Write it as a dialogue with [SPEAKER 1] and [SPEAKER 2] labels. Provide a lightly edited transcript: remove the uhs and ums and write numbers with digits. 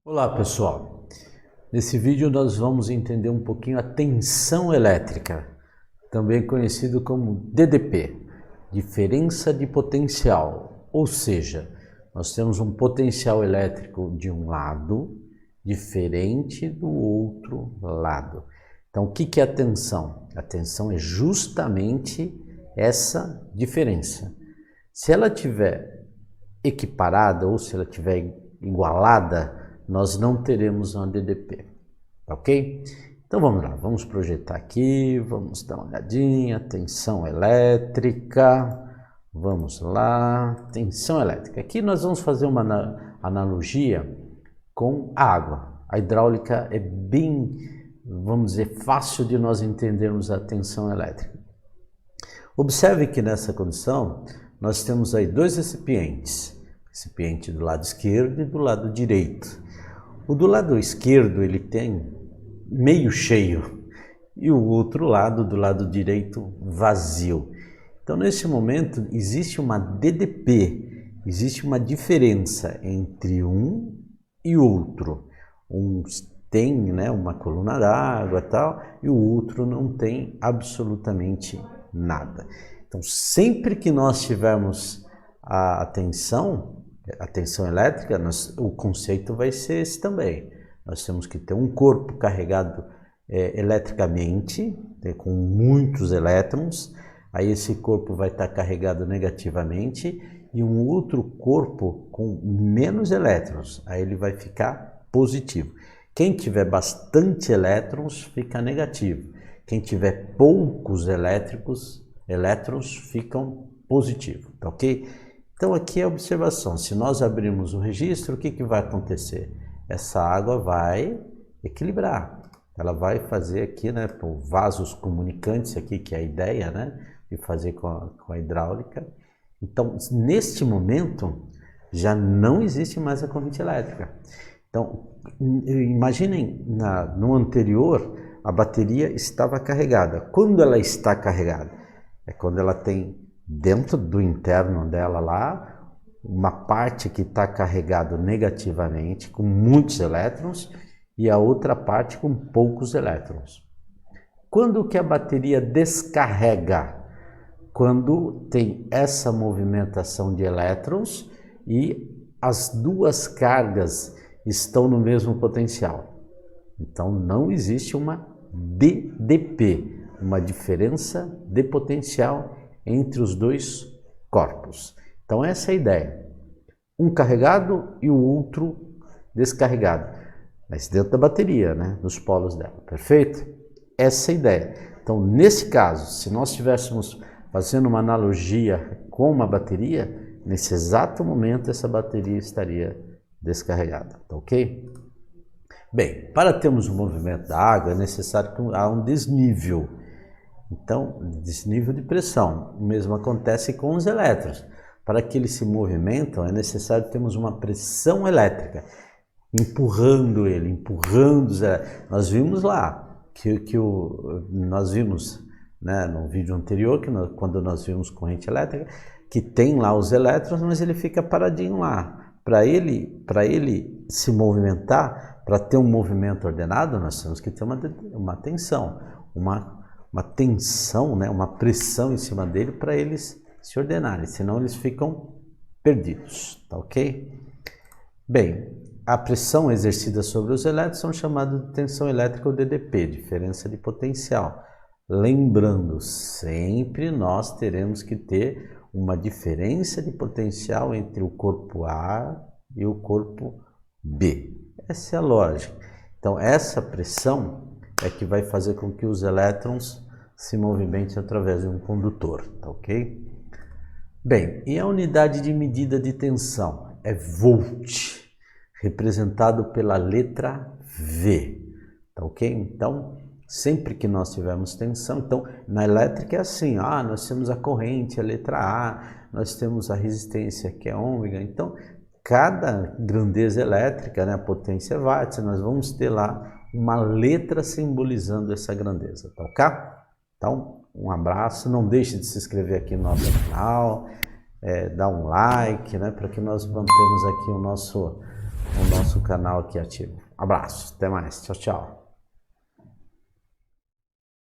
[SPEAKER 1] Olá pessoal, nesse vídeo nós vamos entender um pouquinho a tensão elétrica, também conhecido como DDP, diferença de potencial, ou seja, nós temos um potencial elétrico de um lado diferente do outro lado. Então o que é a tensão? A tensão é justamente essa diferença. Se ela estiver equiparada ou se ela estiver igualada, nós não teremos uma DDP, ok? Então vamos lá, vamos projetar aqui, vamos dar uma olhadinha, tensão elétrica, vamos lá, tensão elétrica. Aqui nós vamos fazer uma analogia com a água. A hidráulica é bem, vamos dizer, fácil de nós entendermos a tensão elétrica. Observe que nessa condição nós temos aí dois recipientes, recipiente do lado esquerdo e do lado direito. O do lado esquerdo ele tem meio cheio e o outro lado, do lado direito, vazio. Então nesse momento existe uma DDP, existe uma diferença entre um e outro. Um tem, né, uma coluna d'água e tal, e o outro não tem absolutamente nada. Então sempre que nós tivermos a tensão elétrica, o conceito vai ser esse também. Nós temos que ter um corpo carregado eletricamente, com muitos elétrons, aí esse corpo vai estar carregado negativamente, e um outro corpo com menos elétrons, aí ele vai ficar positivo. Quem tiver bastante elétrons fica negativo, quem tiver poucos elétrons ficam positivos, tá ok? Então aqui é a observação, se nós abrirmos o registro, o que vai acontecer? Essa água vai equilibrar, ela vai fazer aqui, né, por vasos comunicantes aqui, que é a ideia, né, de fazer com a hidráulica. Então neste momento já não existe mais a corrente elétrica. Então imaginem, no anterior a bateria estava carregada. Quando ela está carregada? É quando ela tem dentro do interno dela lá, uma parte que está carregado negativamente, com muitos elétrons, e a outra parte com poucos elétrons. Quando que a bateria descarrega? Quando tem essa movimentação de elétrons e as duas cargas estão no mesmo potencial. Então não existe uma DDP, uma diferença de potencial entre os dois corpos. Então essa é a ideia. Um carregado e o outro descarregado. Mas dentro da bateria, né? Nos polos dela. Perfeito? Essa é a ideia. Então nesse caso, se nós estivéssemos fazendo uma analogia com uma bateria, nesse exato momento essa bateria estaria descarregada. Tá ok? Bem, para termos um movimento da água é necessário que haja um desnível. Então, desnível de pressão. O mesmo acontece com os elétrons. Para que eles se movimentam, é necessário termos uma pressão elétrica, empurrando ele, empurrando os elétrons. Nós vimos lá, nós vimos, né, no vídeo anterior, quando nós vimos corrente elétrica, que tem lá os elétrons, mas ele fica paradinho lá. Para ele se movimentar, para ter um movimento ordenado, nós temos que ter uma tensão, uma tensão, né, uma pressão em cima dele para eles se ordenarem, senão eles ficam perdidos, tá ok? Bem, a pressão exercida sobre os elétrons são chamadas de tensão elétrica ou DDP, diferença de potencial. Lembrando, sempre nós teremos que ter uma diferença de potencial entre o corpo A e o corpo B. Essa é a lógica. Então essa pressão é que vai fazer com que os elétrons se movimentem através de um condutor, tá ok? Bem, e a unidade de medida de tensão é volt, representado pela letra V, tá ok? Então, sempre que nós tivermos tensão, então na elétrica é assim, nós temos a corrente, a letra A, nós temos a resistência que é ômega, então cada grandeza elétrica, né, a potência watts, nós vamos ter lá uma letra simbolizando essa grandeza, tá ok? Então, um abraço, não deixe de se inscrever aqui no nosso canal, dar um like, né, para que nós mantemos aqui o nosso o nosso canal aqui ativo. Abraço, até mais, tchau, tchau.